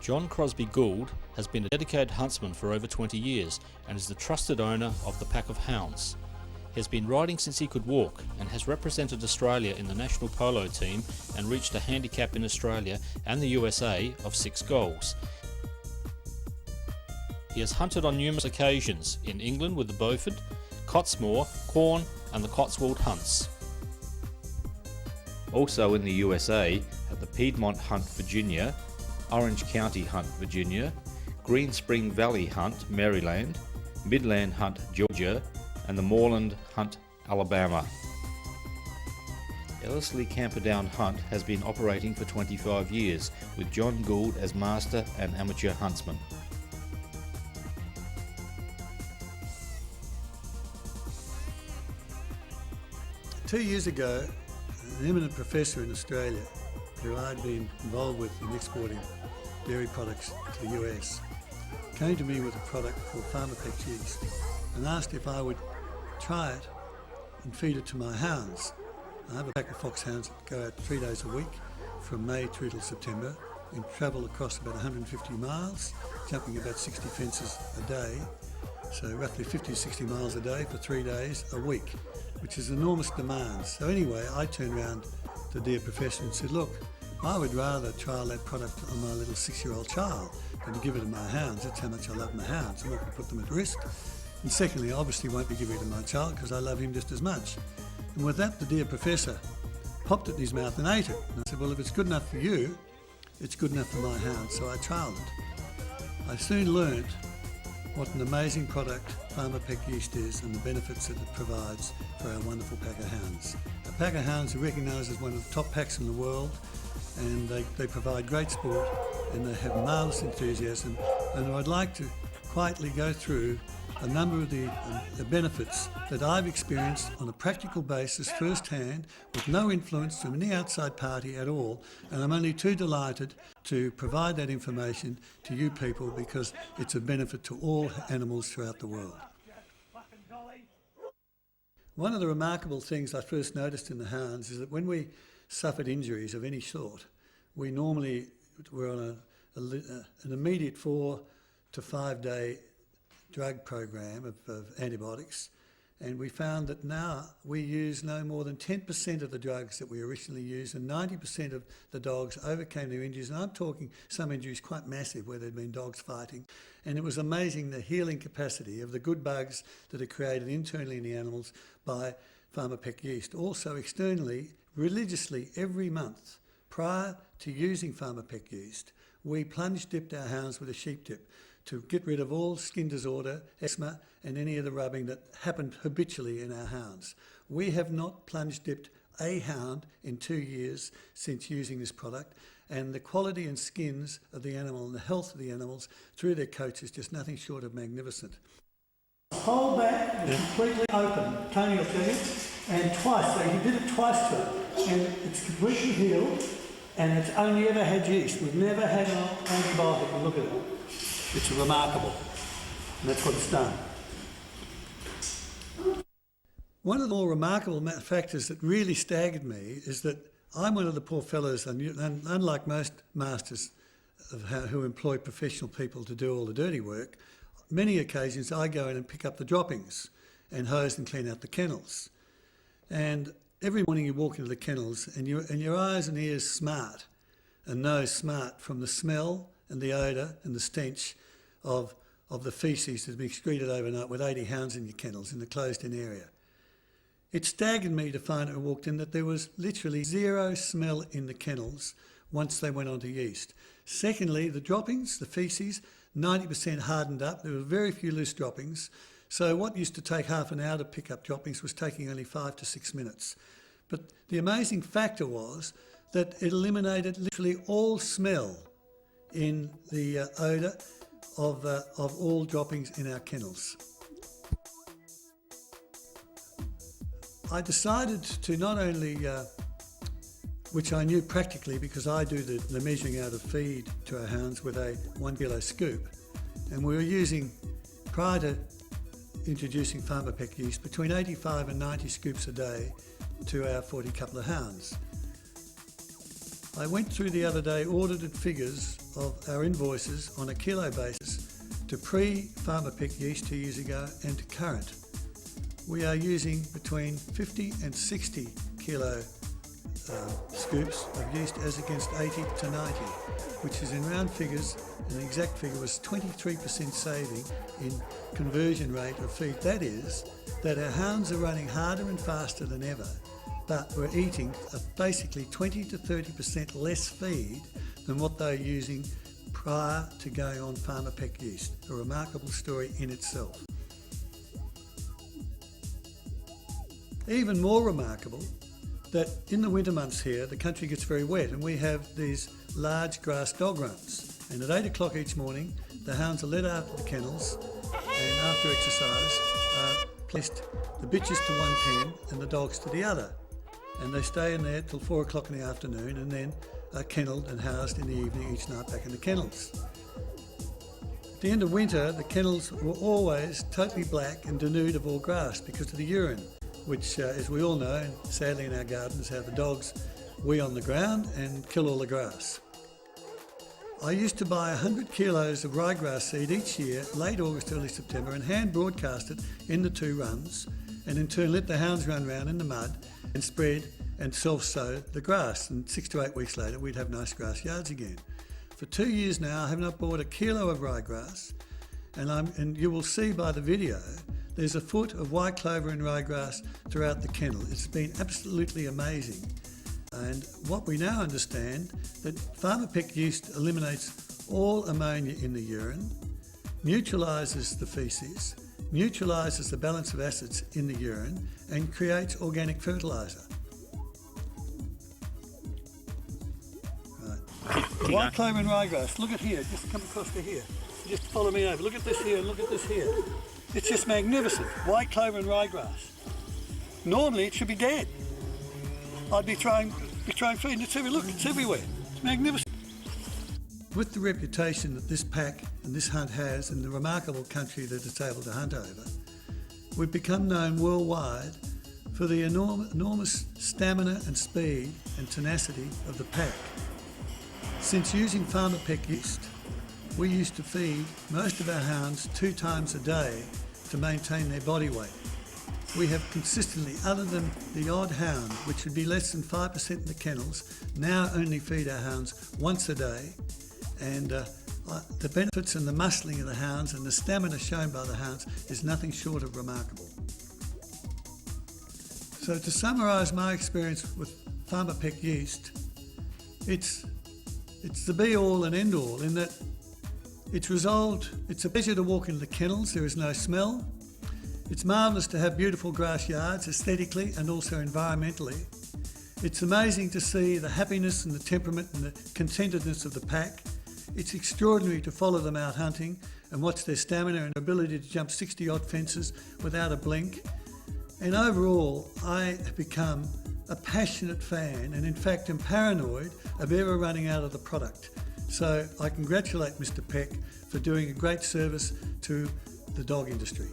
John Crosby Gould has been a dedicated huntsman for over 20 years and is the trusted owner of the Pack of Hounds. He has been riding since he could walk and has represented Australia in the national polo team and reached a handicap in Australia and the USA of 6 goals. He has hunted on numerous occasions in England with the Beaufort, Cottesmore, Corn and the Cotswold hunts. Also in the USA at the Piedmont Hunt, Virginia, Orange County Hunt, Virginia, Green Spring Valley Hunt, Maryland, Midland Hunt, Georgia, and the Moreland Hunt, Alabama. Ellerslie Camperdown Hunt has been operating for 25 years, with John Gould as master and amateur huntsman. Two years ago, an eminent professor in Australia, who I'd been involved with in exporting dairy products to the US, came to me with a product called Peck Yeast and asked if I would try it and feed it to my hounds. I have a pack of foxhounds that go out 3 days a week from May through till September and travel across about 150 miles, jumping about 60 fences a day, so roughly 50 to 60 miles a day for 3 days a week, which is enormous demands. So anyway, I turned around to the dear professor and said, look, I would rather trial that product on my little 6-year-old child than to give it to my hounds. That's how much I love my hounds. I'm not going to put them at risk. And secondly, I obviously won't be giving it to my child because I love him just as much. And with that, the dear professor popped it in his mouth and ate it. And I said, well, if it's good enough for you, it's good enough for my hounds. So I trialled it. I soon learnt what an amazing product Peck Yeast is and the benefits that it provides for our wonderful pack of hounds. A pack of hounds are recognised as one of the top packs in the world, and they provide great sport and they have marvellous enthusiasm. And I'd like to quietly go through a number of the benefits that I've experienced on a practical basis firsthand, with no influence from any outside party at all, and I'm only too delighted to provide that information to you people because it's a benefit to all animals throughout the world. One of the remarkable things I first noticed in the hounds is that when we suffered injuries of any sort, we normally were on an immediate 4 to 5 day drug program of antibiotics, and we found that now we use no more than 10% of the drugs that we originally used, and 90% of the dogs overcame their injuries, and I'm talking some injuries quite massive where there'd been dogs fighting, and it was amazing the healing capacity of the good bugs that are created internally in the animals by Peck Yeast. Also externally, religiously every month prior to using Peck Yeast, we plunge dipped our hounds with a sheep dip to get rid of all skin disorder, eczema and any of the rubbing that happened habitually in our hounds. We have not plunge dipped a hound in 2 years since using this product, and the quality and skins of the animal and the health of the animals through their coats is just nothing short of magnificent. The whole back is completely open, Tony will tell you, and twice, so he did it twice to it, and it's completely healed, and it's only ever had yeast. We've never had an antibiotic, and look at it. It's remarkable, and that's what it's done. One of the more remarkable factors that really staggered me is that I'm one of the poor fellows, and unlike most masters who employ professional people to do all the dirty work, many occasions I go in and pick up the droppings and hose and clean out the kennels. And every morning you walk into the kennels and your eyes and ears smart and nose smart from the smell and the odour and the stench of the faeces that's been excreted overnight with 80 hounds in your kennels in the closed-in area. It staggered me to find when I walked in that there was literally zero smell in the kennels once they went onto yeast. Secondly, the droppings, the faeces, 90% hardened up. There were very few loose droppings. So what used to take half an hour to pick up droppings was taking only 5 to 6 minutes. But the amazing factor was that it eliminated literally all smell in the odour of all droppings in our kennels. I decided to not only, which I knew practically because I do the measuring out of feed to our hounds with a 1 kilo scoop, and we were using, prior to introducing Peck Yeast, between 85 and 90 scoops a day to our 40 couple of hounds. I went through the other day, audited figures of our invoices on a kilo basis to pre-Farmer Peck yeast 2 years ago and to current. We are using between 50 and 60 kilo scoops of yeast as against 80 to 90, which is in round figures, and the exact figure was 23% saving in conversion rate of feed. That is, that our hounds are running harder and faster than ever, but we're eating basically 20 to 30% less feed than what they're using prior to going on Farmer Peck yeast. A remarkable story in itself. Even more remarkable, that in the winter months here the country gets very wet and we have these large grass dog runs, and at 8 o'clock each morning the hounds are led out to the kennels and after exercise are placed, the bitches to one pen and the dogs to the other, and they stay in there till 4 o'clock in the afternoon and then are kennelled and housed in the evening each night back in the kennels. At the end of winter the kennels were always totally black and denuded of all grass because of the urine, which, as we all know, and sadly in our gardens, have the dogs wee on the ground and kill all the grass. I used to buy 100 kilos of ryegrass seed each year, late August, early September, and hand broadcast it in the 2 runs, and in turn let the hounds run around in the mud and spread and self-sow the grass. And 6 to 8 weeks later, we'd have nice grass yards again. For 2 years now, I have not bought a kilo of ryegrass, and you will see by the video, there's a foot of white clover and ryegrass throughout the kennel. It's been absolutely amazing. And what we now understand, that Farmer Peck yeast eliminates all ammonia in the urine, neutralises the faeces, neutralises the balance of acids in the urine, and creates organic fertiliser. Right. White clover and ryegrass, look at here, just come across to here. Just follow me over, look at this here and look at this here. It's just magnificent. White clover and ryegrass. Normally it should be dead. I'd be throwing feed. It's everywhere. Look, it's everywhere. It's magnificent. With the reputation that this pack and this hunt has in the remarkable country that it's able to hunt over, we've become known worldwide for the enormous stamina and speed and tenacity of the pack. Since using Farmer Peck yeast, we used to feed most of our hounds 2 times a day to maintain their body weight. We have consistently, other than the odd hound, which would be less than 5% in the kennels, now only feed our hounds once a day, and the benefits and the muscling of the hounds and the stamina shown by the hounds is nothing short of remarkable. So to summarise my experience with Farmer Peck yeast, it's the be-all and end-all in that it's a pleasure to walk into the kennels, there is no smell. It's marvellous to have beautiful grass yards aesthetically and also environmentally. It's amazing to see the happiness and the temperament and the contentedness of the pack. It's extraordinary to follow them out hunting and watch their stamina and ability to jump 60 odd fences without a blink. And overall, I have become a passionate fan and in fact am paranoid of ever running out of the product. So I congratulate Mr. Peck for doing a great service to the dog industry.